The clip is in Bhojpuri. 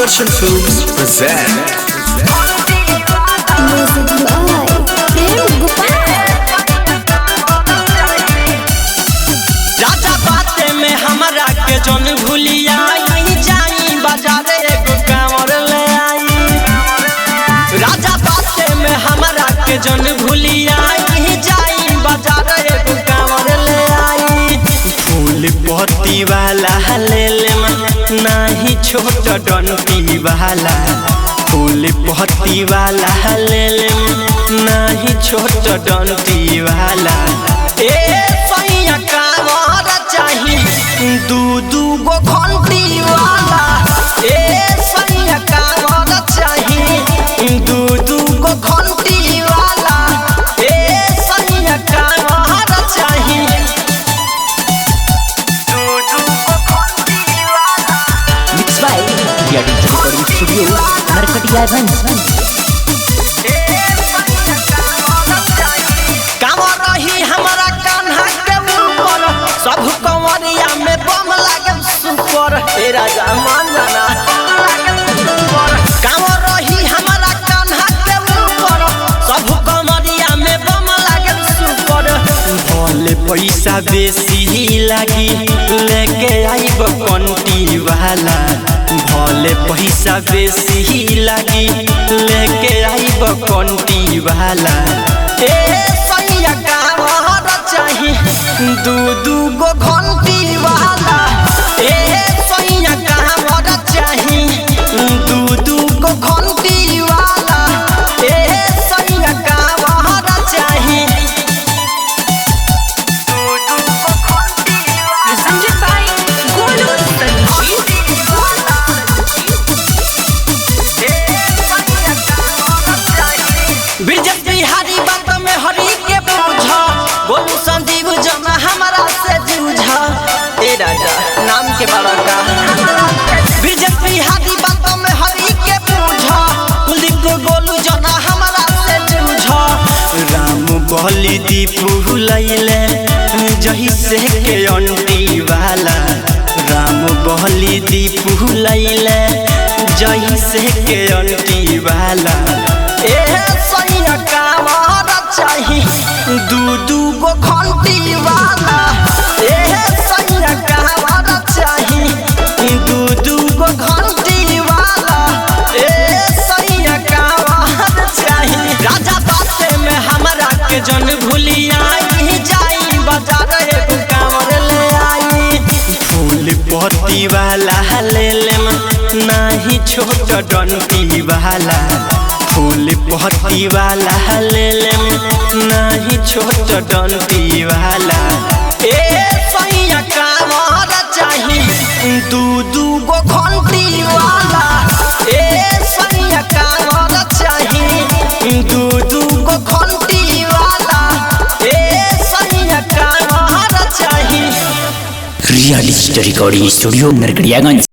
Action Films present Music by Prem Gopal। राजा बाते में हमरा के जन भूलिया जाई बाजारे एगो कांवर ले आई। राजा बाते में हमरा के जन भूलिया जाई बाजारे एगो कांवर ले आई। फूल पत्ती वाला ले ले नाही छोट डंटी वाला। फूल पत्ती वाला ले ले नाही छोट डंटी वाला। ए सैया कांवर चाही दू गो घंटी वाला। ए सैया कांवर चाही दू गो घंटी वाला। ए सैया कांवर चाही दू गो घंटी वाला। Mixed by Creative Recording Studio, Narkatiyaganj। कांवर रही हमारा कान्हा के ऊपर, सब कंवरिया में बम लागे सुपर। ए राजा मान जाना कांवर रही हमारा कान्हा के ऊपर, सब कंवरिया में बम लागे सुपर। भले पैसा बेसी लागी लेके आइब कंटी वाला। भले पैसा बेसी लागी लेके आइब कंटी वाला। ए सैया कांवर चाही दू गो घंटी वाला। ए सैया कांवर चाही दू गो घंटी वाला। ए सैया कांवर चाही दू गो घंटी वाला। Presented by Golu Sanjeev। Brijesh Bihari बात में हरी के पूछा, बोलू संजीव जना हमारा से जूझा। ए राजा नाम के बड़ा का ब्रिजेश बिहारी बात में हरी के पूछा, कुलदीप गोलू जना हमारा से जूझा। राम बलि दीपू लैले जही से के अंटी वाला। राम बलि दीपू लैले जही से के अंटी वाला। ए सैया कांवर चाही दू गो घंटी वाला। ए सैया कांवर चाही दू गो घंटी वाला। ए सैया कांवर चाही। राजा बाते में हमरा के जन भूलिया जाई बाजार एगो कांवर ले आई। फूल पत्ती वाला ले ले नाही छोट डंटी वाला। फूल पत्ती वाला ले ले नाही छोट डंटी वाला। ए सैया कांवर चाही दू गो घंटी वाला। ए सैया कांवर चाही दू गो घंटी वाला। ए सैया कांवर चाही। Creative Recording Studio, Narkatiyaganj।